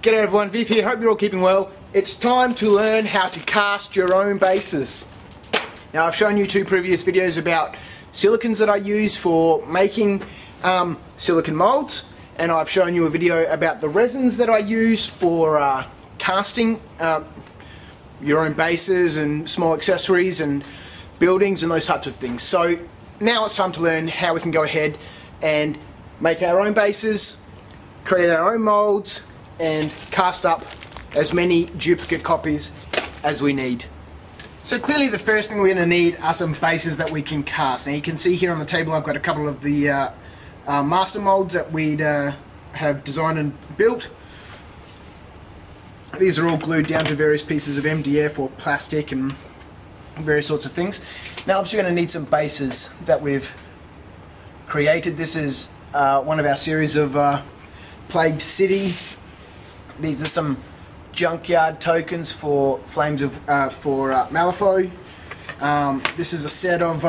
G'day everyone, Viv here, hope you're all keeping well. It's time to learn how to cast your own bases. Now I've shown you two previous videos about silicons that I use for making silicon molds, and I've shown you a video about the resins that I use for casting your own bases and small accessories and buildings and those types of things. So now it's time to learn how we can go ahead and make our own bases, create our own molds, and cast up as many duplicate copies as we need. So clearly the first thing we're going to need are some bases that we can cast. Now you can see here on the table I've got a couple of the master molds that we'd have designed and built. These are all glued down to various pieces of MDF or plastic and various sorts of things. Now obviously you're going to need some bases that we've created. This is one of our series of Plague City. These are some junkyard tokens for Flames of Malifaux. This is a set of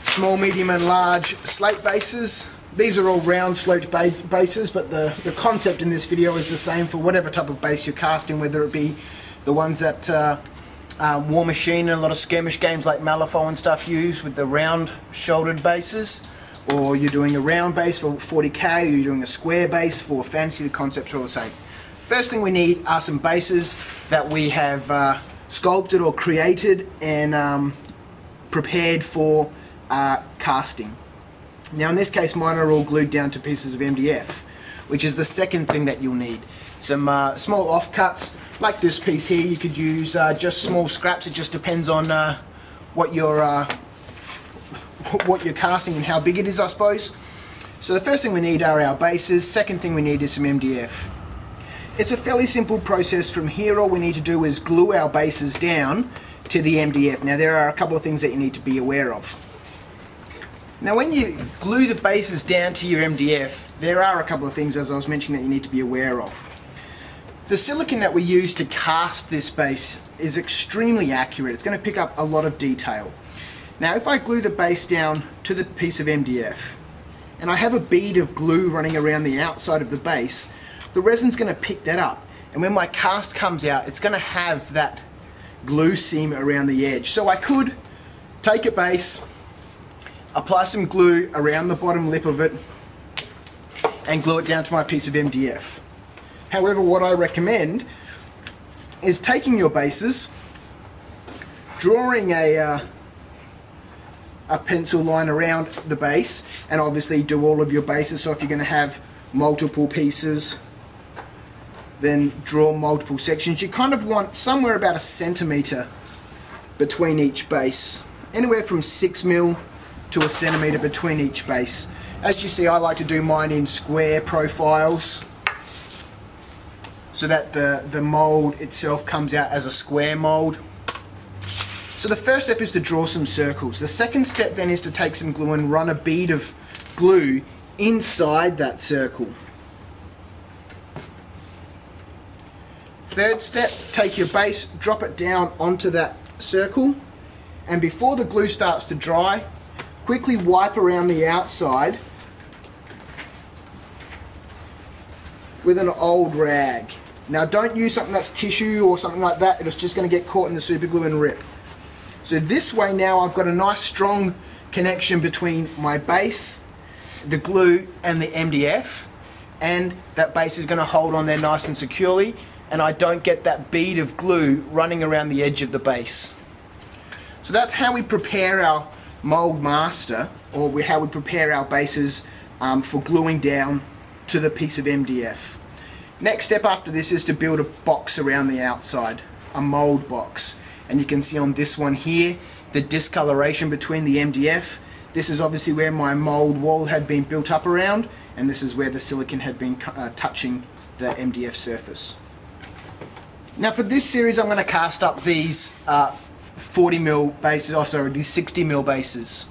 small, medium and large slate bases. These are all round sloped bases, but the concept in this video is the same for whatever type of base you're casting, whether it be the ones that War Machine and a lot of skirmish games like Malifaux and stuff use with the round shouldered bases, or you're doing a round base for 40k, or you're doing a square base for fantasy. The concepts are all the same. First thing we need are some bases that we have sculpted or created and prepared for casting. Now in this case mine are all glued down to pieces of MDF, which is the second thing that you'll need. Some small offcuts, like this piece here. You could use just small scraps. It just depends on what you're casting and how big it is, I suppose. So the first thing we need are our bases. Second thing we need is some MDF. It's a fairly simple process from here. All we need to do is glue our bases down to the MDF. Now there are a couple of things that you need to be aware of. Now when you glue the bases down to your MDF, there are a couple of things, as I was mentioning, that you need to be aware of. The silicone that we use to cast this base is extremely accurate. It's going to pick up a lot of detail. Now if I glue the base down to the piece of MDF and I have a bead of glue running around the outside of the base, the resin's going to pick that up, and when my cast comes out it's going to have that glue seam around the edge. So I could take a base, apply some glue around the bottom lip of it and glue it down to my piece of MDF. However, what I recommend is taking your bases, drawing a pencil line around the base, and obviously do all of your bases. So if you're going to have multiple pieces, then draw multiple sections. You kind of want somewhere about 1 centimetre between each base, anywhere from 6mm to 1 centimetre between each base. As you see, I like to do mine in square profiles so that the mould itself comes out as a square mould. So the first step is to draw some circles. The second step then is to take some glue and run a bead of glue inside that circle. Third step, take your base, drop it down onto that circle, and before the glue starts to dry, quickly wipe around the outside with an old rag. Now don't use something that's tissue or something like that, it's just going to get caught in the super glue and rip. So this way now I've got a nice strong connection between my base, the glue and the MDF, and that base is going to hold on there nice and securely, and I don't get that bead of glue running around the edge of the base. So that's how we prepare our mold master, or how we prepare our bases for gluing down to the piece of MDF. Next step after this is to build a box around the outside, a mold box. And you can see on this one here the discoloration between the MDF. This is obviously where my mold wall had been built up around, and this is where the silicone had been touching the MDF surface. Now for this series I'm going to cast up these 40mm bases, also these 60mm bases,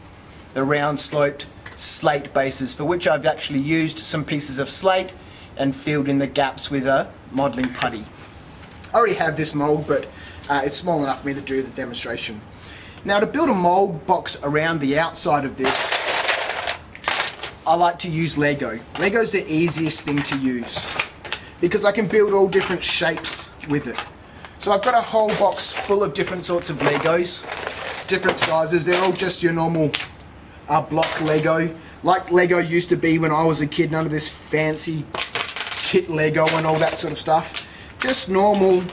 the round sloped slate bases, for which I've actually used some pieces of slate and filled in the gaps with a modelling putty. I already have this mould, but it's small enough for me to do the demonstration. Now to build a mould box around the outside of this, I like to use Lego. Lego's the easiest thing to use. because I can build all different shapes with it. So I've got a whole box full of different sorts of Legos, different sizes. They're all just your normal block Lego, like Lego used to be when I was a kid. None of this fancy kit Lego and all that sort of stuff. Just normal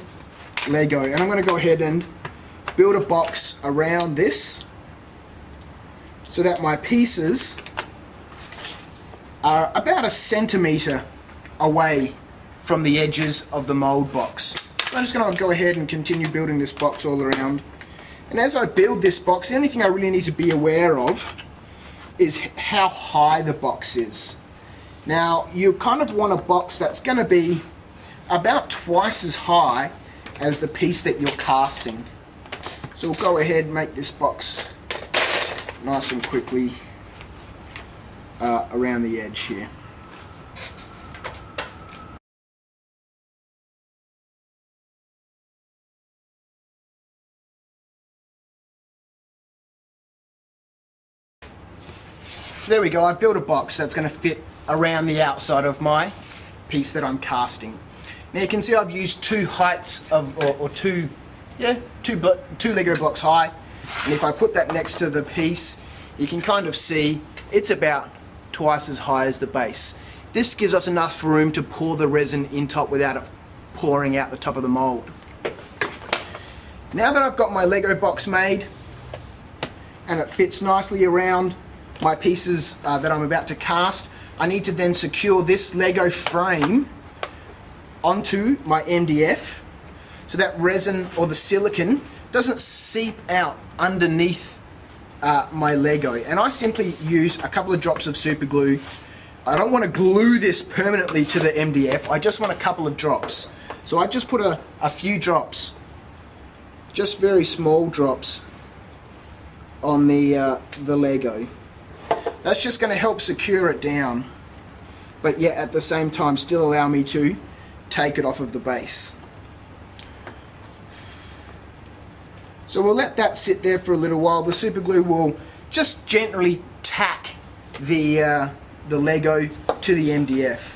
Lego. And I'm going to go ahead and build a box around this so that my pieces are about 1 centimeter away from the edges of the mold box. So I'm just going to go ahead and continue building this box all around. And as I build this box, the only thing I really need to be aware of is how high the box is. Now, you kind of want a box that's going to be about twice as high as the piece that you're casting. So we'll go ahead and make this box nice and quickly around the edge here. So there we go, I've built a box that's going to fit around the outside of my piece that I'm casting. Now you can see I've used two heights of, or two Lego blocks high, and if I put that next to the piece, you can kind of see it's about twice as high as the base. This gives us enough room to pour the resin in top without it pouring out the top of the mold. Now that I've got my Lego box made and it fits nicely around my pieces that I'm about to cast, I need to then secure this Lego frame onto my MDF so that resin or the silicone doesn't seep out underneath my Lego. And I simply use a couple of drops of super glue. I don't want to glue this permanently to the MDF, I just want a couple of drops. So I just put a few drops, just very small drops, on the Lego. That's just going to help secure it down, but yet at the same time still allow me to take it off of the base. So we'll let that sit there for a little while. The super glue will just gently tack the Lego to the MDF.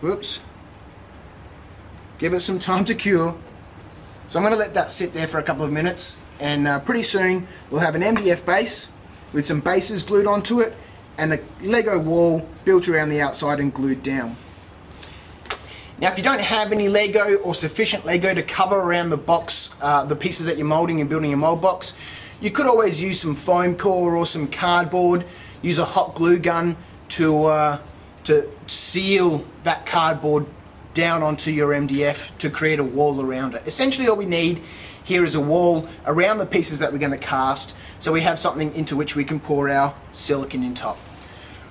Whoops. Give it some time to cure. So I'm going to let that sit there for a couple of minutes, and pretty soon we'll have an MDF base with some bases glued onto it and a Lego wall built around the outside and glued down. Now if you don't have any Lego or sufficient Lego to cover around the box, the pieces that you're molding and building your mold box, you could always use some foam core or some cardboard, use a hot glue gun to seal that cardboard down onto your MDF to create a wall around it. Essentially all we need here is a wall around the pieces that we're going to cast, so we have something into which we can pour our silicone in top.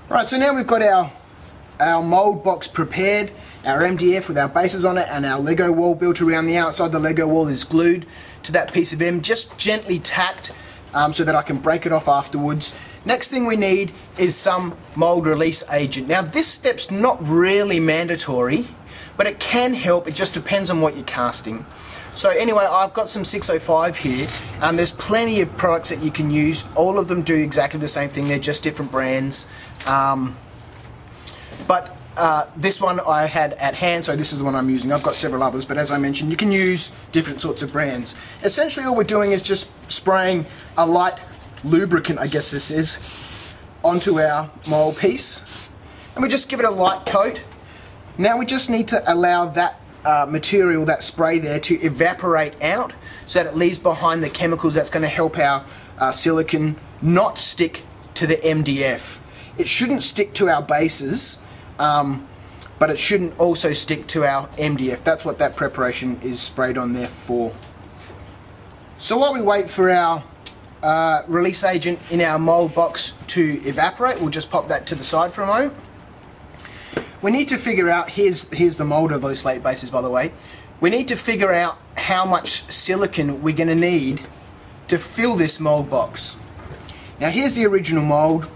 Right, so now we've got our mold box prepared, our MDF with our bases on it, and our Lego wall built around the outside. The Lego wall is glued to that piece of M, just gently tacked so that I can break it off afterwards. Next thing we need is some mold release agent. Now this step's not really mandatory, but it can help. It just depends on what you're casting. So anyway, I've got some 605 here. There's plenty of products that you can use. All of them do exactly the same thing. They're just different brands. But this one I had at hand, so this is the one I'm using. I've got several others, but as I mentioned, you can use different sorts of brands. Essentially all we're doing is just spraying a light lubricant, I guess this is, onto our mold piece. And we just give it a light coat. Now we just need to allow that material, that spray there, to evaporate out so that it leaves behind the chemicals that's going to help our silicone not stick to the MDF. It shouldn't stick to our bases, but it shouldn't also stick to our MDF. That's what that preparation is sprayed on there for. So while we wait for our release agent in our mold box to evaporate, we'll just pop that to the side for a moment. We need to figure out, here's the mold of those slate bases by the way, we need to figure out how much silicone we're going to need to fill this mold box. Now here's the original mold.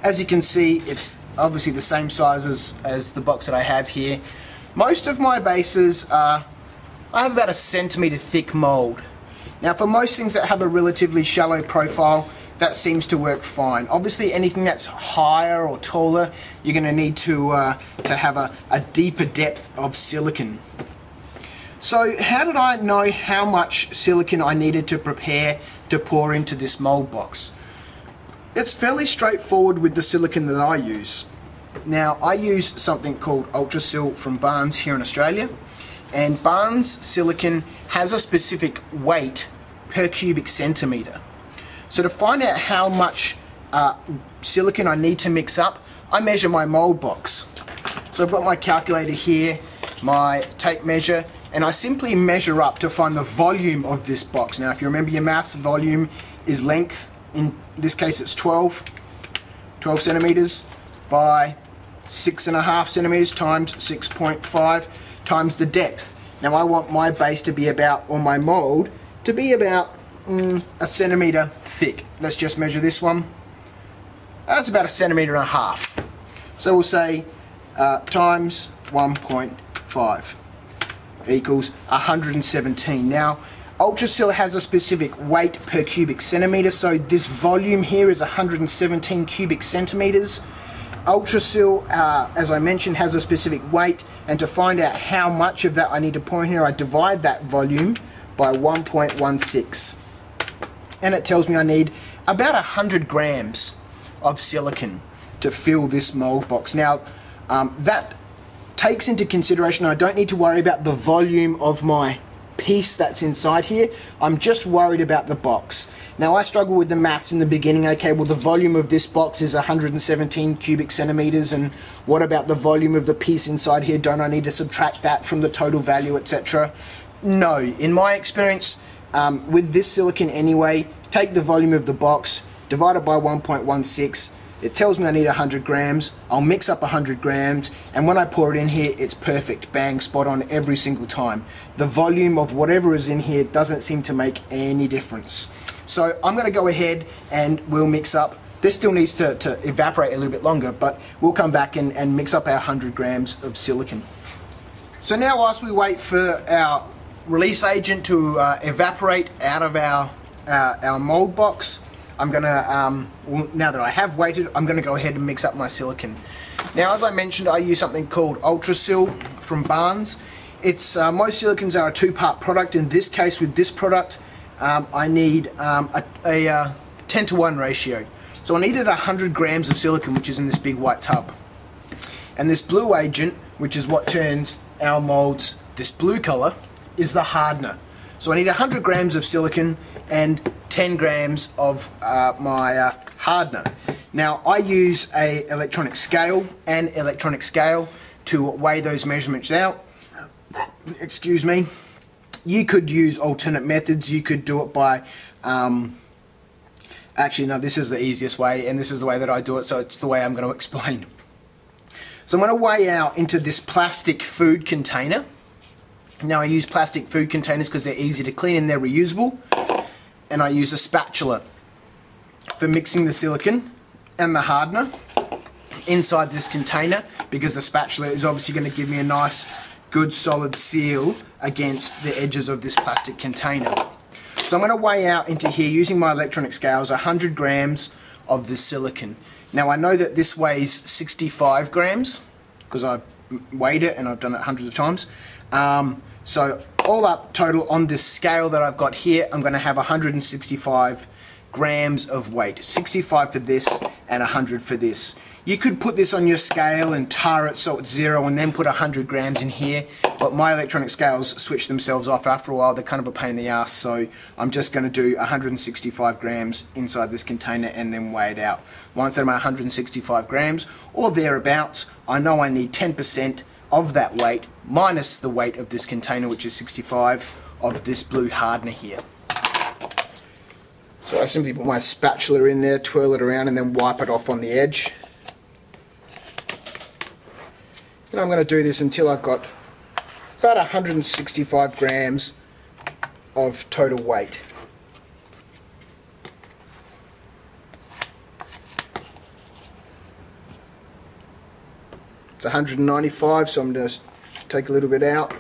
As you can see, it's obviously the same size as the box that I have here. Most of my bases are, I have about 1 centimeter thick mold. Now for most things that have a relatively shallow profile, that seems to work fine. Obviously anything that's higher or taller, you're going to need to have a deeper depth of silicone. So how did I know how much silicone I needed to prepare to pour into this mold box? It's fairly straightforward with the silicone that I use. Now I use something called Ultrasil from Barnes here in Australia, and Barnes silicone has a specific weight per cubic centimetre. So to find out how much silicone I need to mix up, I measure my mold box. So I've got my calculator here, my tape measure, and I simply measure up to find the volume of this box. Now if you remember your maths, volume is length. In this case it's 12 centimetres by 6.5 centimetres times 6.5 times the depth. Now I want my base to be about, or my mold, to be about a centimetre thick. Let's just measure this one. That's about 1.5 centimetres. So we'll say times 1.5 equals 117. Now Ultrasil has a specific weight per cubic centimetre, so this volume here is 117 cubic centimetres. Ultrasil, as I mentioned, has a specific weight, and to find out how much of that I need to pour in here, I divide that volume by 1.16. And it tells me I need about 100 grams of silicone to fill this mold box. Now, that takes into consideration I don't need to worry about the volume of my piece that's inside here. I'm just worried about the box. Now I struggle with the maths in the beginning. Okay, well the volume of this box is 117 cubic centimeters, and what about the volume of the piece inside here? Don't I need to subtract that from the total value, etc.? No, in my experience, with this silicone anyway, take the volume of the box, divide it by 1.16. It tells me I need 100 grams. I'll mix up 100 grams, and when I pour it in here, it's perfect, bang, spot on every single time. The volume of whatever is in here doesn't seem to make any difference. So I'm going to go ahead and we'll mix up. This still needs to evaporate a little bit longer, but we'll come back and mix up our 100 grams of silicone. So now whilst we wait for our release agent to evaporate out of our mold box, I'm gonna, now that I have waited, I'm gonna go ahead and mix up my silicone. Now, as I mentioned, I use something called Ultrasil from Barnes. It's most silicones are a two-part product. In this case, with this product, I need a 10-to-1 ratio. So I needed 100 grams of silicone, which is in this big white tub. And this blue agent, which is what turns our molds this blue color, is the hardener. So I need 100 grams of silicone and 10 grams of my hardener. Now I use a electronic scale to weigh those measurements out. Excuse me. You could use alternate methods. You could do it by, actually no, this is the easiest way, and this is the way that I do it, so it's the way I'm going to explain. So I'm going to weigh out into this plastic food container. Now I use plastic food containers because they're easy to clean and they're reusable. And I use a spatula for mixing the silicone and the hardener inside this container, because the spatula is obviously going to give me a nice, good, solid seal against the edges of this plastic container. So I'm going to weigh out into here using my electronic scales 100 grams of this silicone. Now I know that this weighs 65 grams because I've weighed it and I've done it hundreds of times. So all up total on this scale that I've got here, I'm going to have 165 grams of weight. 65 for this and 100 for this. You could put this on your scale and tar it so it's 0 and then put 100 grams in here, but my electronic scales switch themselves off after a while. They're kind of a pain in the ass, so I'm just going to do 165 grams inside this container and then weigh it out. Once I'm at 165 grams or thereabouts, I know I need 10% of that weight minus the weight of this container, which is 65, of this blue hardener here. So I simply put my spatula in there, twirl it around and then wipe it off on the edge. And I'm going to do this until I've got about 165 grams of total weight. It's 195, so I'm going to take a little bit out.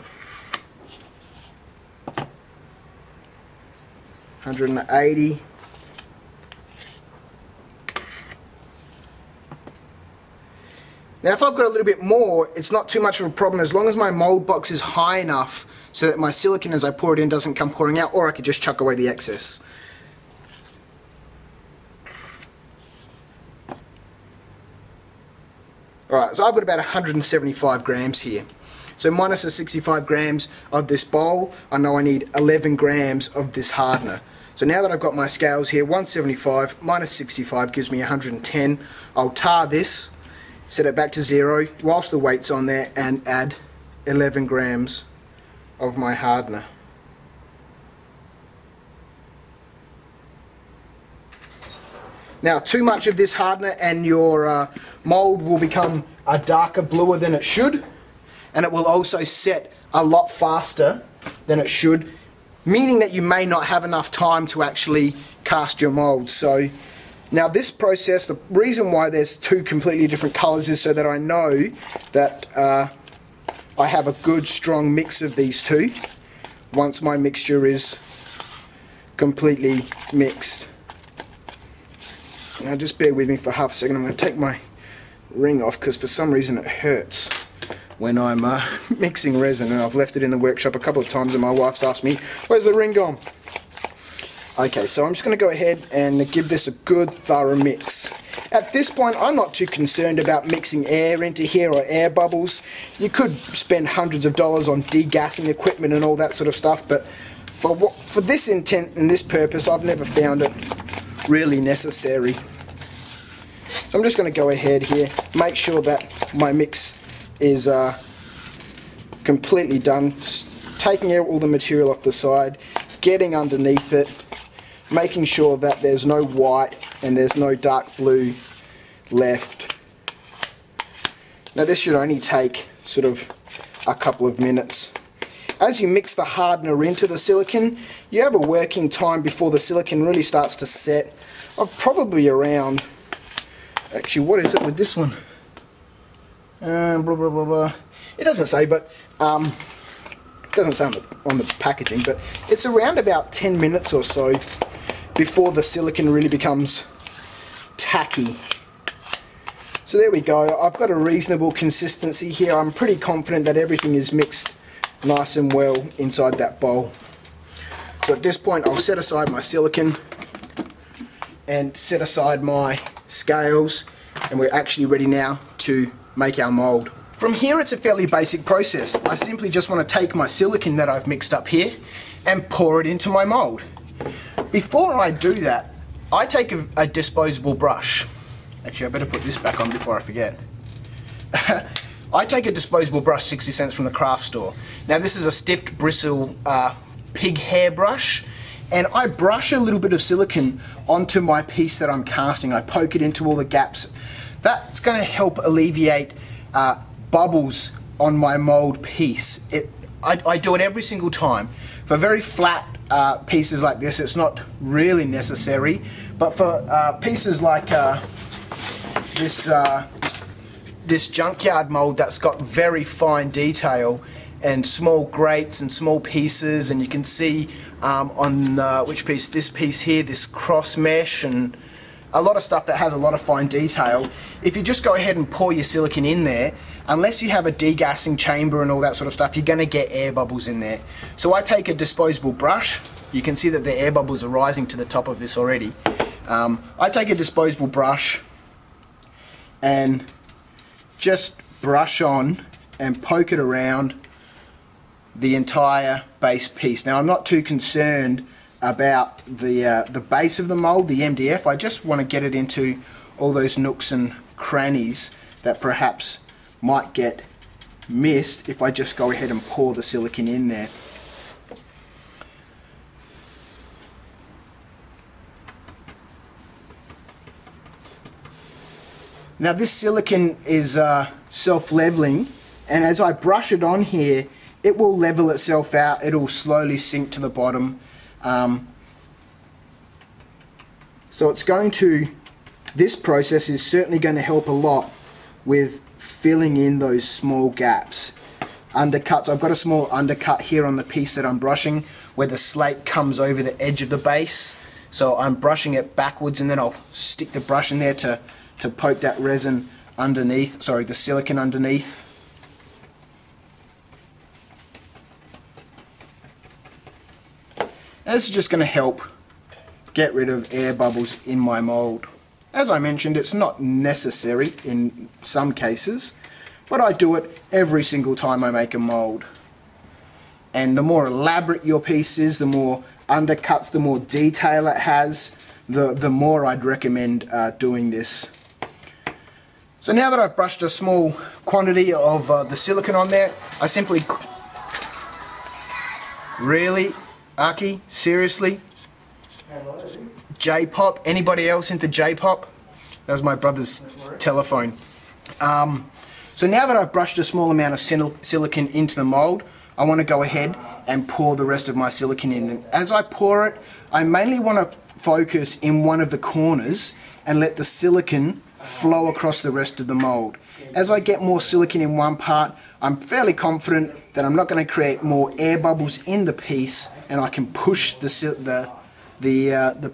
180. Now if I've got a little bit more, it's not too much of a problem as long as my mold box is high enough so that my silicone as I pour it in doesn't come pouring out, or I could just chuck away the excess. Alright, so I've got about 175 grams here. So minus the 65 grams of this bowl, I know I need 11 grams of this hardener. So now that I've got my scales here, 175 minus 65 gives me 110. I'll tar this, set it back to 0 whilst the weight's on there, and add 11 grams of my hardener. Now too much of this hardener and your mould will become a darker bluer than it should, and it will also set a lot faster than it should, meaning that you may not have enough time to actually cast your mould. So now this process, the reason why there's two completely different colours is so that I know that I have a good strong mix of these two once my mixture is completely mixed. Now just bear with me for half a second. I'm going to take my ring off because for some reason it hurts when I'm mixing resin, and I've left it in the workshop a couple of times and my wife's asked me, where's the ring gone? Okay, so I'm just going to go ahead and give this a good thorough mix. At this point I'm not too concerned about mixing air into here or air bubbles. You could spend hundreds of dollars on degassing equipment and all that sort of stuff, but for this intent and this purpose I've never found it really necessary. So I'm just going to go ahead here, make sure that my mix is completely done, taking out all the material off the side, getting underneath it, making sure that there's no white and there's no dark blue left. Now this should only take sort of a couple of minutes. As you mix the hardener into the silicone, you have a working time before the silicone really starts to set of probably around, actually what is it with this one? Blah, blah, blah, blah. It doesn't say, but it doesn't say on the packaging, but it's around about 10 minutes or so before the silicone really becomes tacky. So there we go. I've got a reasonable consistency here. I'm pretty confident that everything is mixed nice and well inside that bowl. So at this point I'll set aside my silicone and set aside my scales, and we're actually ready now to make our mould. From here it's a fairly basic process. I simply just want to take my silicone that I've mixed up here and pour it into my mould. Before I do that, I take a disposable brush. Actually, I better put this back on before I forget. I take a disposable brush, 60 cents from the craft store. Now this is a stiffed bristle pig hair brush, and I brush a little bit of silicone onto my piece that I'm casting. I poke it into all the gaps. That's going to help alleviate bubbles on my mold piece. I do it every single time. For very flat pieces like this, it's not really necessary, but for pieces like this junkyard mold that's got very fine detail and small grates and small pieces, and you can see on which piece, this piece here, this cross mesh, and a lot of stuff that has a lot of fine detail. If you just go ahead and pour your silicone in there, unless you have a degassing chamber and all that sort of stuff, you're going to get air bubbles in there. So I take a disposable brush. You can see that the air bubbles are rising to the top of this already. I take a disposable brush and just brush on and poke it around the entire base piece. Now I'm not too concerned about the base of the mold, the MDF. I just want to get it into all those nooks and crannies that perhaps might get missed if I just go ahead and pour the silicone in there. Now this silicone is self-leveling, and as I brush it on here, it will level itself out. It'll slowly sink to the bottom. So it's going to, this process is certainly going to help a lot with filling in those small gaps. Undercuts, I've got a small undercut here on the piece that I'm brushing where the slate comes over the edge of the base. So I'm brushing it backwards, and then I'll stick the brush in there to poke that resin underneath, sorry, the silicone underneath. And this is just going to help get rid of air bubbles in my mold. As I mentioned, it's not necessary in some cases, but I do it every single time I make a mold. And the more elaborate your piece is, the more undercuts, the more detail it has, the more I'd recommend doing this. So now that I've brushed a small quantity of the silicone on there, I simply... Really? Aki? Seriously? J-pop? Anybody else into J-pop? That was my brother's telephone. So now that I've brushed a small amount of silicone into the mold, I want to go ahead and pour the rest of my silicone in. And as I pour it, I mainly want to focus in one of the corners and let the silicone flow across the rest of the mold. As I get more silicone in one part, I'm fairly confident that I'm not going to create more air bubbles in the piece, and I can push the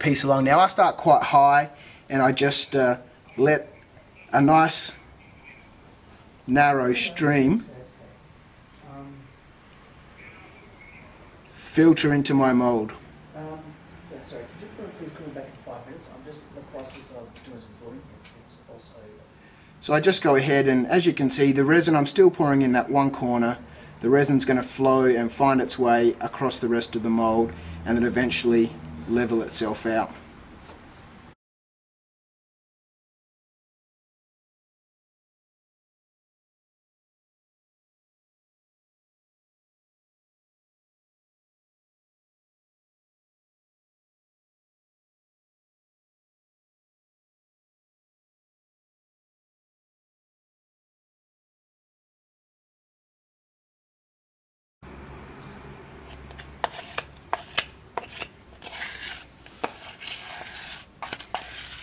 piece along. Now I start quite high, and I just let a nice narrow stream filter into my mold. Sorry, could you please call me back in 5 minutes? I'm just in the process of doing some recording. So I just go ahead, and as you can see, the resin I'm still pouring in that one corner. The resin's going to flow and find its way across the rest of the mold, and then eventually level itself out.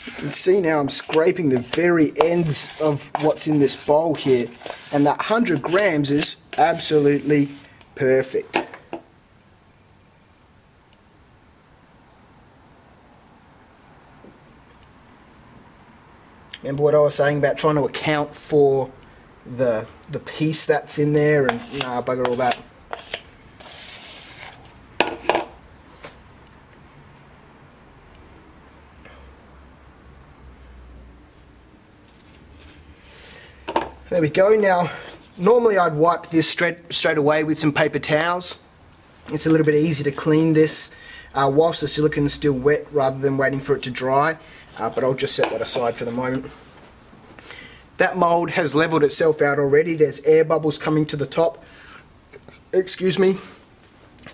You can see now I'm scraping the very ends of what's in this bowl here, and that 100 grams is absolutely perfect. Remember what I was saying about trying to account for the piece that's in there, and nah, bugger all that. There we go. Now, normally I'd wipe this straight away with some paper towels. It's a little bit easier to clean this whilst the silicone's still wet rather than waiting for it to dry, but I'll just set that aside for the moment. That mold has leveled itself out already. There's air bubbles coming to the top. Excuse me.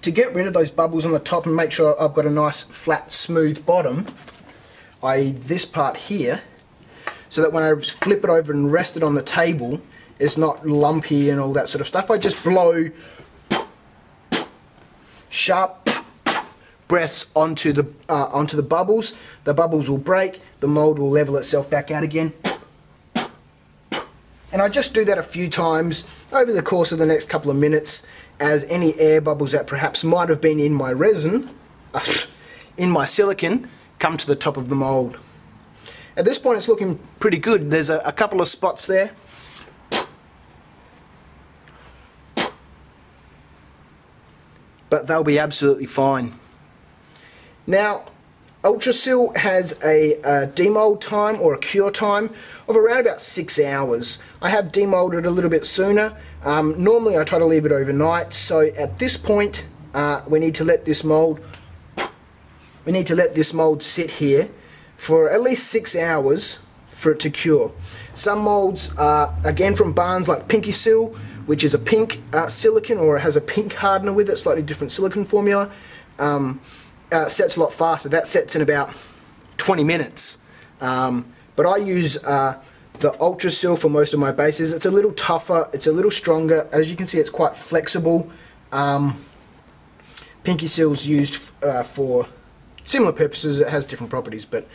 To get rid of those bubbles on the top and make sure I've got a nice flat smooth bottom, i.e. this part here, so that when I flip it over and rest it on the table, it's not lumpy and all that sort of stuff. I just blow sharp breaths onto the bubbles. The bubbles will break, the mold will level itself back out again. And I just do that a few times over the course of the next couple of minutes, as any air bubbles that perhaps might have been in my resin, in my silicone, come to the top of the mold. At this point it's looking pretty good. There's a couple of spots there. But they'll be absolutely fine. Now, Ultrasil has a demold time or a cure time of around about 6 hours. I have demolded a little bit sooner. Normally I try to leave it overnight, so at this point we need to let this mold sit here for at least 6 hours for it to cure. Some molds are, again, from Barnes, like Pinky Seal, which is a pink silicone, or it has a pink hardener with it, slightly different silicone formula. Sets a lot faster. That sets in about 20 minutes. But I use the Ultrasil for most of my bases. It's a little tougher, it's a little stronger. As you can see, it's quite flexible. Pinky Seal's used for similar purposes. It has different properties, but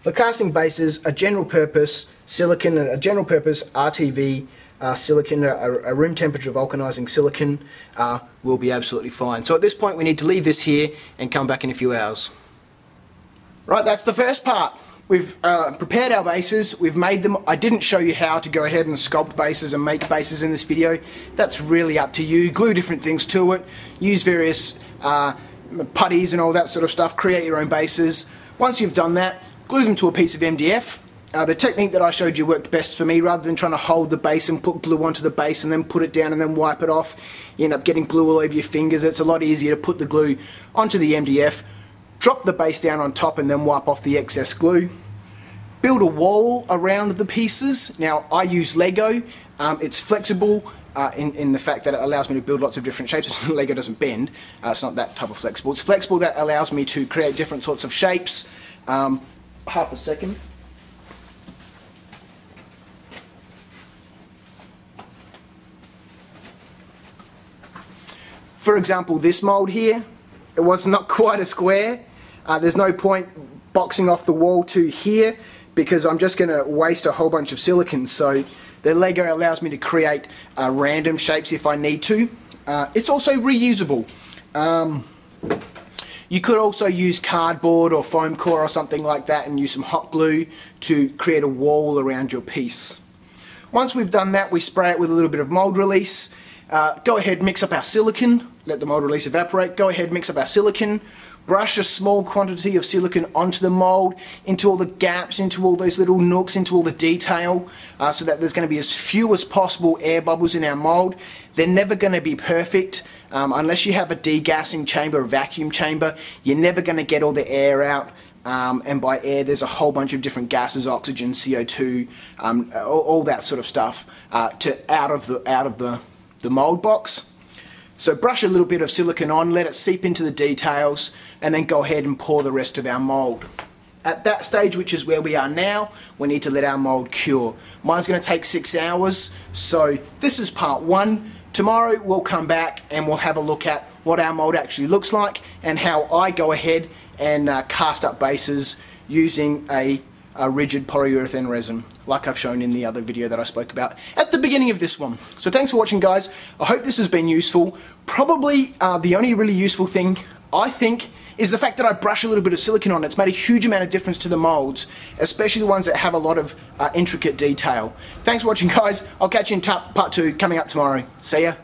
for casting bases, a general purpose silicone, a general purpose RTV silicone, a room temperature vulcanizing silicone will be absolutely fine. So at this point we need to leave this here and come back in a few hours. Right, that's the first part. we've prepared our bases, we've made them. I didn't show you how to go ahead and sculpt bases and make bases in this video. That's really up to you. Glue different things to it, use various putties and all that sort of stuff, create your own bases. Once you've done that, glue them to a piece of MDF. The technique that I showed you worked best for me. Rather than trying to hold the base and put glue onto the base and then put it down and then wipe it off, you end up getting glue all over your fingers. It's a lot easier to put the glue onto the MDF, drop the base down on top and then wipe off the excess glue. Build a wall around the pieces. Now I use Lego. It's flexible in the fact that it allows me to build lots of different shapes. Lego doesn't bend. It's not that type of flexible. It's flexible that allows me to create different sorts of shapes. Half a second. For example, this mold here, it was not quite a square. There's no point boxing off the wall to here because I'm just going to waste a whole bunch of silicone. So the Lego allows me to create random shapes if I need to. It's also reusable. You could also use cardboard or foam core or something like that and use some hot glue to create a wall around your piece. Once we've done that, we spray it with a little bit of mold release. Go ahead, mix up our silicone, let the mold release evaporate. Go ahead, mix up our silicone, brush a small quantity of silicone onto the mold, into all the gaps, into all those little nooks, into all the detail, so that there's going to be as few as possible air bubbles in our mold. They're never going to be perfect. Unless you have a degassing chamber, a vacuum chamber, you're never going to get all the air out. And by air, there's a whole bunch of different gases, oxygen, CO2, all that sort of stuff, out of the mold box. So brush a little bit of silicone on, let it seep into the details, and then go ahead and pour the rest of our mold. At that stage, which is where we are now, we need to let our mold cure. Mine's going to take 6 hours, so this is part 1. Tomorrow we'll come back and we'll have a look at what our mold actually looks like and how I go ahead and cast up bases using a rigid polyurethane resin, like I've shown in the other video that I spoke about at the beginning of this one. So thanks for watching, guys. I hope this has been useful. Probably the only really useful thing, I think, is the fact that I brush a little bit of silicone on. It's made a huge amount of difference to the molds, especially the ones that have a lot of intricate detail. Thanks for watching, guys. I'll catch you in part 2 coming up tomorrow. See ya.